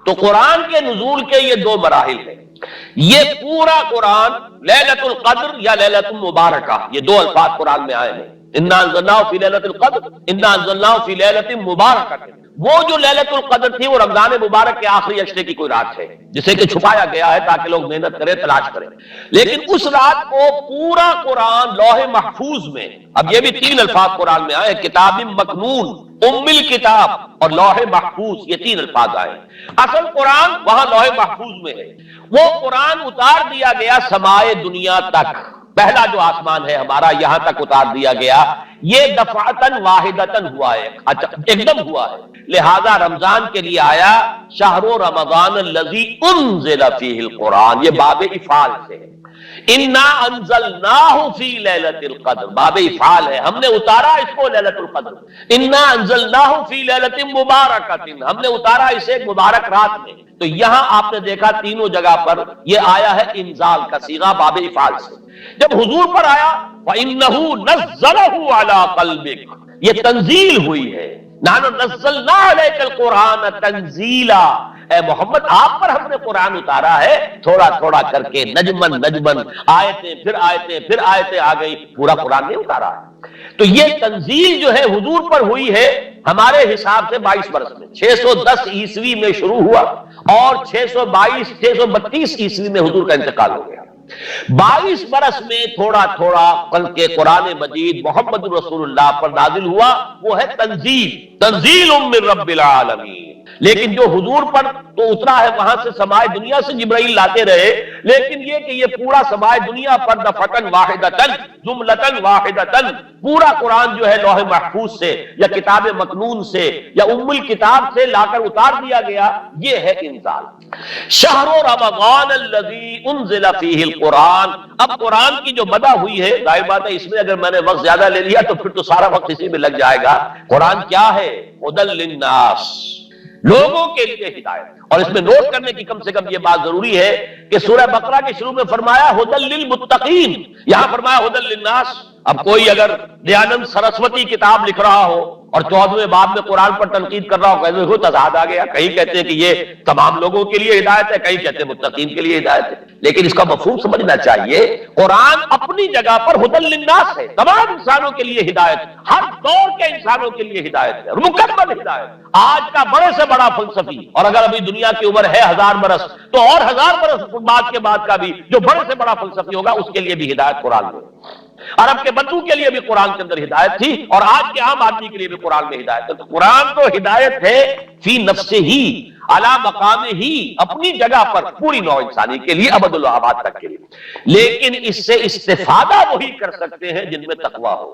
تو قرآن کے نزول کے یہ دو مراحل ہیں. یہ پورا قرآن لیلۃ القدر یا لیلۃ المبارکہ، یہ دو الفاظ قرآن میں آئے ہیں. انا انزلناہ فی لیلۃ القدر، انا انزلناہ فی لیلۃ مبارکہ. وہ جو لیلۃ القدر تھی وہ رمضان مبارک کے آخری اشرے کی کوئی رات ہے جسے کہ چھپایا گیا ہے تاکہ لوگ محنت کریں، تلاش کریں. لیکن اس رات کو پورا قرآن لوح محفوظ میں، اب یہ بھی تین الفاظ قرآن میں آئے، کتاب مکنون، ام الکتاب اور لوح محفوظ، یہ تین الفاظ آئے. اصل قرآن وہاں لوح محفوظ میں ہے. وہ قرآن اتار دیا گیا سمائے دنیا تک. پہلا جو آسمان ہے ہمارا یہاں تک اتار دیا گیا. یہ دفعتاً واحدتاً ہوا ہے، اچھا ایک دم ہوا ہے. لہذا رمضان کے لیے آیا شہر رمضان الذی انزل فیہ القرآن، یہ باب افعال سے ہے. انا انزلناہ فی لیلۃ القدر، باب افعال ہے، ہم نے اتارا اس کو لیلۃ القدر. انا انزلناہ فی لیلۃ مبارکۃ، ہم نے اتارا اسے ایک مبارک رات میں. تو یہاں آپ نے دیکھا تینوں جگہ پر یہ آیا ہے انزال کا صیغہ باب افعال سے. جب حضور پر آیا وَإِنَّهُ نَزَّلَهُ عَلَىٰ قَلْبِكَ، یہ تنزیل ہوئی ہے. نَحْنُ نَزَّلْنَا عَلَيْكَ الْقُرْآنَ تَنزِيلًا، اے محمد آپ پر ہم نے قرآن اتارا ہے تھوڑا تھوڑا کر کے، نجمن نجمن، آیتیں پھر آیتیں پھر آیتیں آ گئی، پورا قرآن نہیں اتارا. تو یہ تنزیل جو ہے حضور پر ہوئی ہے ہمارے حساب سے 22 برس میں. 610 عیسوی میں شروع ہوا اور 632 عیسوی میں حضور کا انتقال ہو گیا. 22 برس میں تھوڑا تھوڑا بلکہ قرآن مجید محمد رسول اللہ پر نازل ہوا. وہ ہے تنزیل من رب العالمین. لیکن جو حضور پر تو اترا ہے وہاں سے سمائے دنیا سے جبرائیل لاتے رہے، لیکن یہ کہ یہ پورا سمائے دنیا پر دفعتاً واحدتاً جملتاً واحدتاً پورا قرآن جو ہے لوح محفوظ سے یا کتاب مکنون سے یا ام الکتاب سے لا کر اتار دیا گیا. یہ ہے انزال. شہر رمضان الذی انزل فیہ القرآن. اب قرآن کی جو مدح ہوئی ہے، ظاہر بات ہے اس میں اگر میں نے وقت زیادہ لے لیا تو پھر تو سارا وقت اسی میں لگ جائے گا. قرآن کیا ہے؟ ہدی للناس، لوگوں کے لیے ہدایت. اور اس میں نوٹ کرنے کی کم سے کم یہ بات ضروری ہے کہ سورہ بقرہ کے شروع میں فرمایا ہدی للمتقین، یہاں فرمایا ہدی للناس. اب کوئی اگر دیانند سرسوتی کتاب لکھ رہا ہو اور 14ویں باب میں قرآن پر تنقید کر رہا ہو، کہتے ہیں تضاد آ گیا. کہیں کہتے ہیں کہ یہ تمام لوگوں کے لیے ہدایت ہے، کہیں کہتے ہیں متقین کے لیے ہدایت ہے. لیکن اس کا مفہوم سمجھنا چاہیے. قرآن اپنی جگہ پر ہدی للناس ہے، تمام انسانوں کے لیے ہدایت، ہر دور کے انسانوں کے لیے ہدایت ہے، مکمل ہدایت. آج کا بڑے سے بڑا فلسفی، اور اگر ابھی دنیا کی عمر ہے 1000 برس تو اور 1000 برس بعد کا بھی جو بڑے سے بڑا فلسفی ہوگا اس کے لیے بھی ہدایت قرآن میں. عرب کے بدو کے لیے بھی قرآن کے اندر ہدایت تھی اور آج کے عام آدمی کے لیے بھی قرآن میں ہدایت ہے. تو قرآن تو ہدایت ہے فی نفسہ ہی، علی مقام ہی، اپنی جگہ پر پوری نوع انسانی کے لیے ابد الآباد تک کے لیے. لیکن اس سے استفادہ وہی کر سکتے ہیں جن میں تقویٰ ہو.